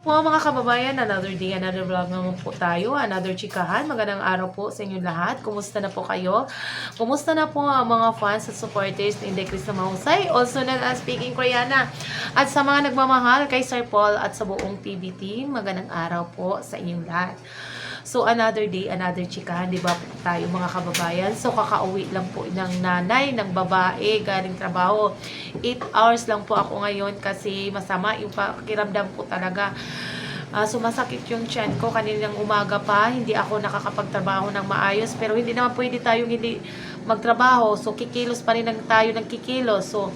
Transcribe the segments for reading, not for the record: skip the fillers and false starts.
Mga kababayan, another day, another vlog naman po tayo, another chikahan. Magandang araw po sa inyong lahat. Kumusta na po kayo? Kumusta na po ang mga fans at supporters ni Inday Chris na Mahusay, also known as Speaking Koreana. At sa mga nagmamahal kay Sir Paul at sa buong PB team, magandang araw po sa inyong lahat. So, another day, another chikahan, di ba po tayo mga kababayan? So, kakauwi lang po ng nanay, ng babae, galing trabaho. 8 hours lang po ako ngayon kasi masama yung pakiramdam ko talaga. Sumasakit yung tiyan ko kaninang umaga pa, hindi ako nakakapagtrabaho ng maayos, pero hindi naman pwede tayong hindi magtrabaho. So, kikilos pa rin tayo ng kikilos. So,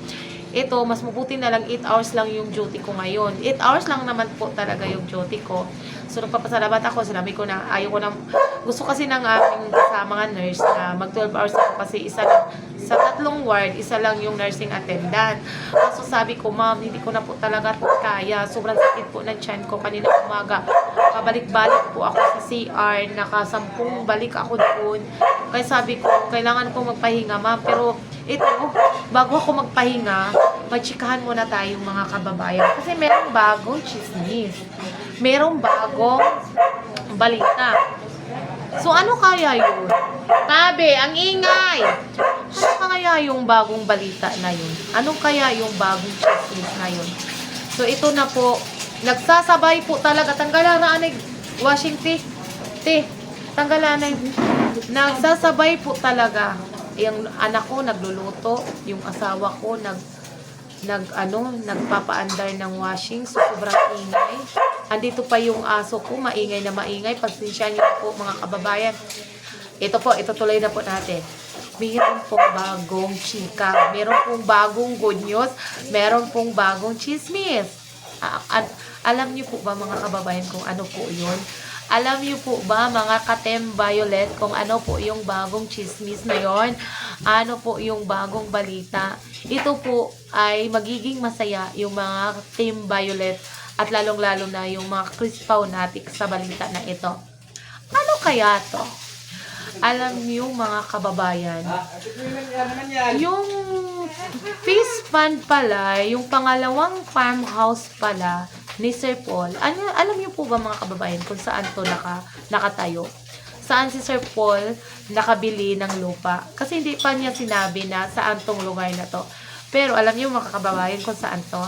ito, mas mabuti na lang 8 hours lang yung duty ko ngayon. 8 hours lang naman po talaga yung duty ko. So, nagpapasalamat ako. Sinabi ko na, ayaw ko na, gusto kasi ng aming mga nurse na mag 12 hours ako kasi isa lang, sa 3 ward, isa lang yung nursing attendant. So, sabi ko, ma'am, hindi ko na po talaga kaya. Sobrang sakit po ng tiyan ko kanina umaga. Pabalik-balik po ako sa CR. Nakasampung balik ako doon. Kaya sabi ko, kailangan ko magpahinga, ma'am. Pero, ito, bago ako magpahinga, magchikahan muna tayong mga kababayan. Kasi merong bagong chismis. Merong bagong balita. So, ano kaya yun? Tabi, ang ingay! Ano kaya yung bagong balita na yun? Ano kaya yung bagong chismis na yun? So, ito na po. Nagsasabay po talaga. Tanggalan na anig. Washington. Tanggalan na. Nagsasabay po talaga. Yung anak ko nagluluto. Yung asawa ko nagpapaandar ng washing. So, sobrang ingay. Andito pa yung aso ko, maingay na maingay. Pasensya niyo po mga kababayan. Ito po, ito tuloy na po natin. Meron pong bagong chika. Meron pong bagong good news. Meron pong bagong chismis. Alam niyo po ba mga kababayan kung ano po yun? Alam niyo po ba mga ka-Team Violet kung ano po yung bagong chismis na yon? Ano po yung bagong balita? Ito po ay magiging masaya yung mga Team Violet at lalong-lalo na yung mga Chris Paunatic sa balita na ito. Ano kaya to? Alam niyo mga kababayan, yung fish pond pala, yung pangalawang farmhouse pala ni Sir Paul. Alam niyo po ba mga kababayan kung saan to nakatayo? Saan si Sir Paul nakabili ng lupa? Kasi hindi pa niya sinabi na saan tong lugar na to. Pero alam niyo mga kababayan kung saan to?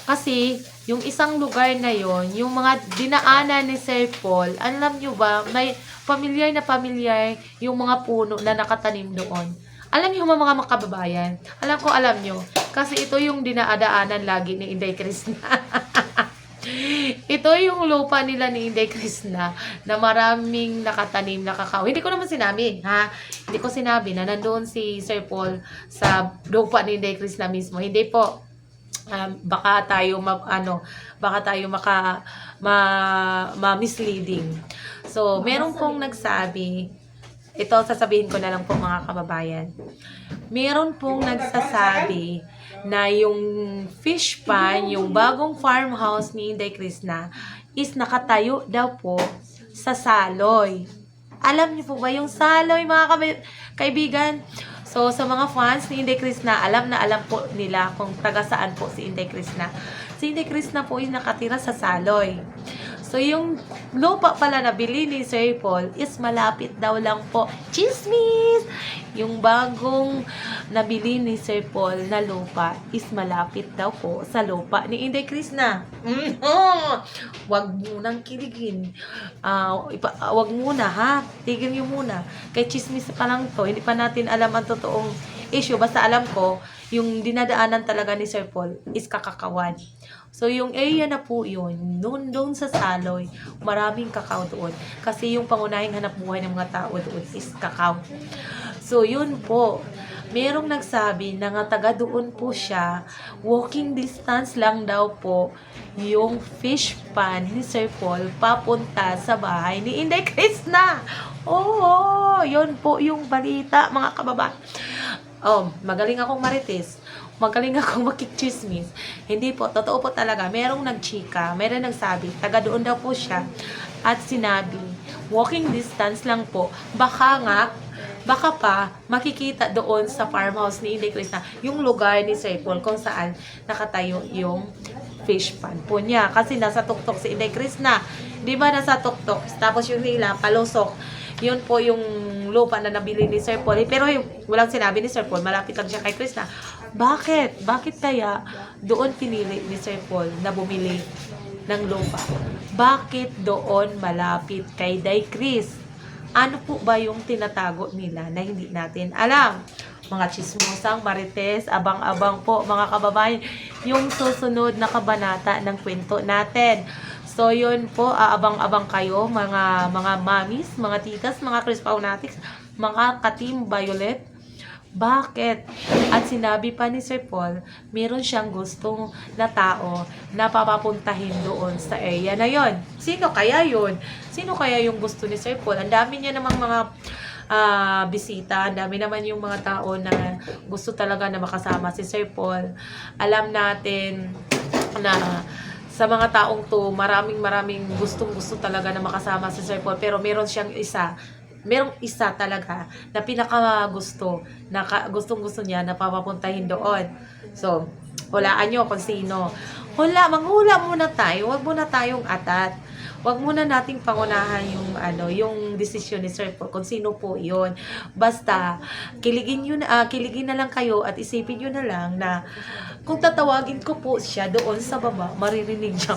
Kasi, yung isang lugar na yon, yung mga dinaanan ni Sir Paul, alam nyo ba, may pamilyar na pamilyar yung mga puno na nakatanim doon. Alam nyo mga kababayan, alam nyo, kasi ito yung dinaadaanan lagi ni Inday Krishna. Ito yung lupa nila ni Inday Krishna na maraming nakatanim na kakao. Hindi ko naman sinabi, ha? Hindi ko sinabi na nandoon si Sir Paul sa lupa ni Inday Krishna mismo. Hindi po. Baka tayo misleading. So, meron pong nagsabi, ito sasabihin ko na lang po mga kababayan. Meron pong nagsasabi na yung fish pond, yung bagong farmhouse ni Inday Krishna is nakatayo daw po sa Saloy. Alam niyo po ba yung Saloy mga kaibigan? So, sa mga fans ni Inday Krishna, alam na alam po nila kung taga saan po si Inday Krishna. Si Inday Krishna po ay nakatira sa Saloy. So, yung lupa pala na bili ni Sir Paul is malapit daw lang po. Chismis! Yung bagong nabili ni Sir Paul na lupa is malapit daw po sa lupa ni Inday Krishna. Wag munang kiligin. Wag muna ha. Tigil nyo muna. Kay chismis pa lang to. Hindi pa natin alam ang totoong issue. Basta alam ko, yung dinadaanan talaga ni Sir Paul is kakakawan. So, yung area na po yun, doon sa Saloy, maraming kakao doon. Kasi yung pangunahing hanap buhay ng mga tao doon is kakao. So, yun po. Merong nagsabi na nga taga doon po siya, walking distance lang daw po yung fish pond ni Sir Paul papunta sa bahay ni Inday Krishna. Oo, yun po yung balita mga kababayan. Magaling akong marites. Magaling akong makikchismis. Hindi po, totoo po talaga. Merong nagchika, merong nagsabi, taga doon daw po siya. At sinabi, walking distance lang po. Baka pa makikita doon sa farmhouse ni Inday Krishna yung lugar ni Sir Paul kung saan nakatayo yung fish pan po niya. Kasi nasa tuktok si Inday Chris na. Di ba nasa tuktok? Tapos yung nila, palusok. Yun po yung lupa na nabili ni Sir Paul. Pero yung, walang sinabi ni Sir Paul, malapit lang siya kay Chris na. Bakit? Bakit kaya doon pinili ni Sir Paul na bumili ng lupa? Bakit doon malapit kay Day Chris? Ano po ba yung tinatago nila na hindi natin alam? Mga chismosang marites, abang-abang po mga kababayan, yung susunod na kabanata ng kwento natin. So yun po, abang-abang kayo mga mamis, mga titas, mga Chris Paunatics, mga ka-Team Violet. Bakit? At sinabi pa ni Sir Paul, meron siyang gustong na tao na papapuntahin doon sa area na yon. Sino kaya yun? Sino kaya yung gusto ni Sir Paul? Ang dami niya namang mga bisita. Ang dami naman yung mga tao na gusto talaga na makasama si Sir Paul. Alam natin na sa mga taong to, maraming gustong-gusto talaga na makasama si Sir Paul. Pero meron siyang merong isa talaga na pinaka gustong-gusto niya na papapuntahin doon. So, hulaan nyo kung sino. Manghula muna tayo. Huwag muna tayong atat. Huwag muna nating pangunahan yung desisyon ni Sir Paul kung sino po 'yon. Basta kiligin na lang kayo at isipin niyo na lang na kung tatawagin ko po siya doon sa baba, maririnig niya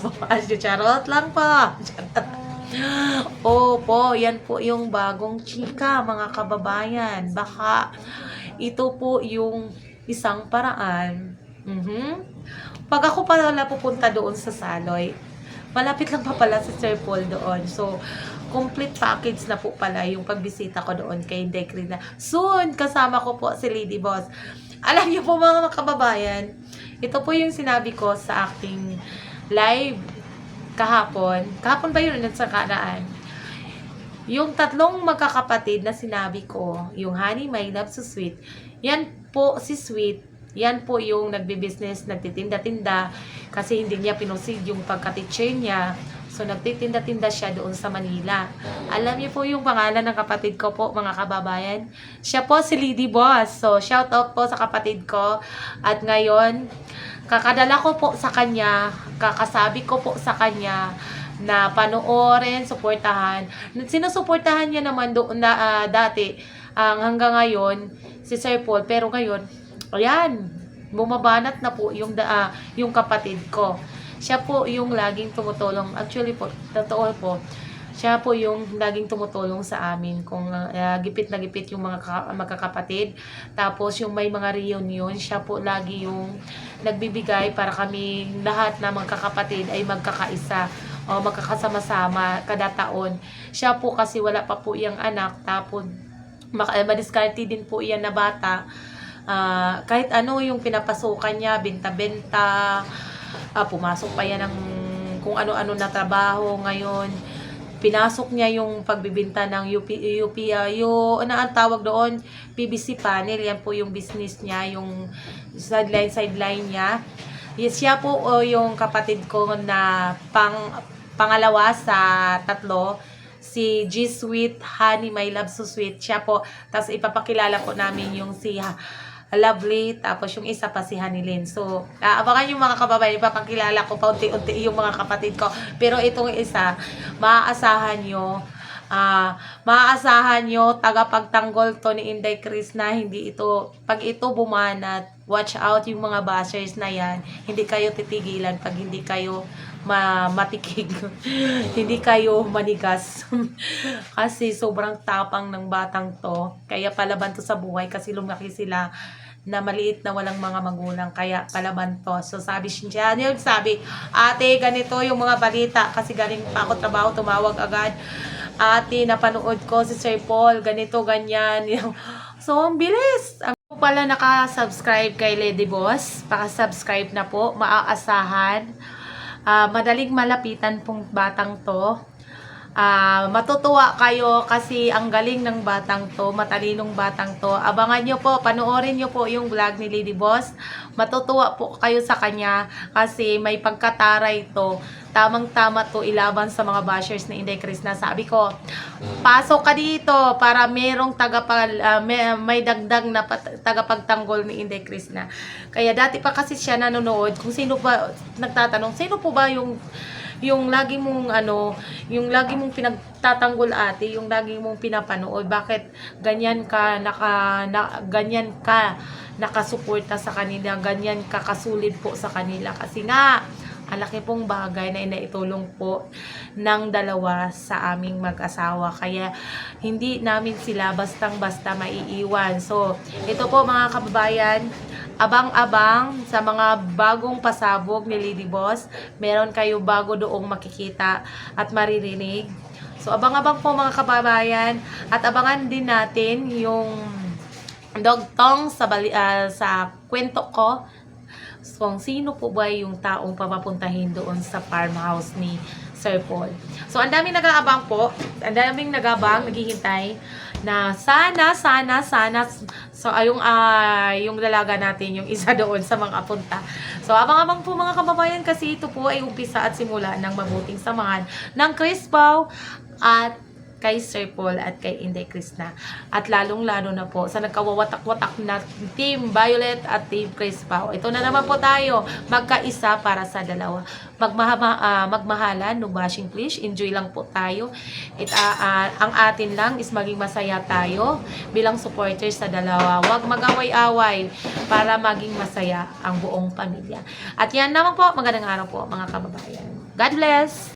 charot lang pa. Opo, yan po yung bagong chika, mga kababayan. Baka ito po yung isang paraan. Pag ako pala pupunta doon sa Saloy, malapit lang pa pala si Sir Paul doon. So, complete package na po pala yung pagbisita ko doon kay Dekrina. Soon, kasama ko po si Lady Boss. Alam niyo po mga kababayan, ito po yung sinabi ko sa aking live kahapon ba yun sa kanaan? Yung tatlong magkakapatid na sinabi ko, yung Honey, My Love, So Sweet, yan po si Sweet, yan po yung nagbi-business, nagtitinda-tinda, kasi hindi niya pinusid yung pagka-teacher niya. So, nagtitinda-tinda siya doon sa Manila. Alam niyo po yung pangalan ng kapatid ko po, mga kababayan? Siya po si Lady Boss. So, shout out po sa kapatid ko. At ngayon, kakadala ko po sa kanya, kakasabi ko po sa kanya na panoorin, suportahan. Sinusuportahan niya naman doon na dati hanggang ngayon si Sir Paul, pero ngayon, ayan, bumabanat na po yung kapatid ko. Siya po yung laging tumutulong. Actually po, totoo po, siya po yung laging tumutulong sa amin kung gipit na gipit yung mga magkakapatid. Tapos yung may mga reunion, siya po lagi yung nagbibigay para kami lahat na magkakapatid ay magkakaisa o magkakasama-sama kada taon. Siya po kasi wala pa po iyang anak, tapos madiskarte din po iyan na bata. Kahit ano yung pinapasukan niya, benta-benta, pumasok pa yan ng kung ano-ano na trabaho ngayon. Pinasok niya yung pagbibinta ng yung ang tawag doon, PVC panel. Yan po yung business niya, yung sideline niya. Yes, siya po yung kapatid ko na pangalawa sa tatlo, si G Sweet, Honey, My Love, So Sweet. Siya po. Tapos ipapakilala po namin yung si Lovely, tapos yung isa pa si Hanilyn. So, abangan yung mga kababayan, ipapakilala ko paunti-unti yung mga kapatid ko. Pero itong isa, maaasahan nyo, tagapagtanggol to ni Inday Chris na hindi ito, pag ito bumanat, watch out yung mga bashers na yan. Hindi kayo titigilan pag hindi kayo matikig. Hindi kayo manigas. Kasi sobrang tapang ng batang to. Kaya palaban to sa buhay kasi lumaki sila na maliit na walang mga magulang, kaya palaban to. So sabi siya, ate, ganito yung mga balita kasi galing pa ako trabaho, tumawag agad. Ate, napanood ko si Sir Paul, ganito, ganyan. So, ang bilis. Kung pala naka-subscribe kay Lady Boss, paka-subscribe na po, maaasahan. Madaling malapitan pong batang to. Matutuwa kayo kasi ang galing ng batang to, matalinong batang to. Abangan nyo po, panoorin nyo po yung vlog ni Lady Boss. Matutuwa po kayo sa kanya kasi may pagkataray to. Tamang-tama to ilaban sa mga bashers ni Inday Krishna. Sabi ko, pasok ka dito para merong may dagdag na tagapagtanggol ni Inday Krishna. Kaya dati pa kasi siya nanonood kung sino ba, nagtatanong, sino po ba yung lagi mong yung lagi mong pinagtatanggol ate, yung lagi mong pinapanood, bakit ganyan ka ganyan ka nakasuporta sa kanila, ganyan ka kasulid po sa kanila? Kasi nga ang laki pong bagay na inaitulong po ng dalawa sa aming mag-asawa. Kaya hindi namin sila bastang-basta maiiwan. So, ito po mga kababayan, abang-abang sa mga bagong pasabog ni Lady Boss. Meron kayo bago doong makikita at maririnig. So, abang-abang po mga kababayan. At abangan din natin yung dogtong sa kwento ko. So, kung sino po ba yung taong papapuntahin doon sa farmhouse ni Sir Paul. So, ang daming nag-aabang po. Ang daming naghihintay na sana. So, yung dalaga natin, yung isa doon sa mga punta. So, abang-abang po mga kababayan kasi ito po ay umpisa at simula ng mabuting samahan ng Chris Pao at kay Sir Paul at kay Inday Krishna. At lalong-lalo na po sa nagkawawatak-watak na Team Violet at Team Chris Pao. Ito na naman po tayo, magkaisa para sa dalawa. Magmahalan, no bashing please. Enjoy lang po tayo. Ang atin lang is maging masaya tayo bilang supporters sa dalawa. Huwag mag-away-away para maging masaya ang buong pamilya. At yan naman po, magandang araw po mga kababayan. God bless!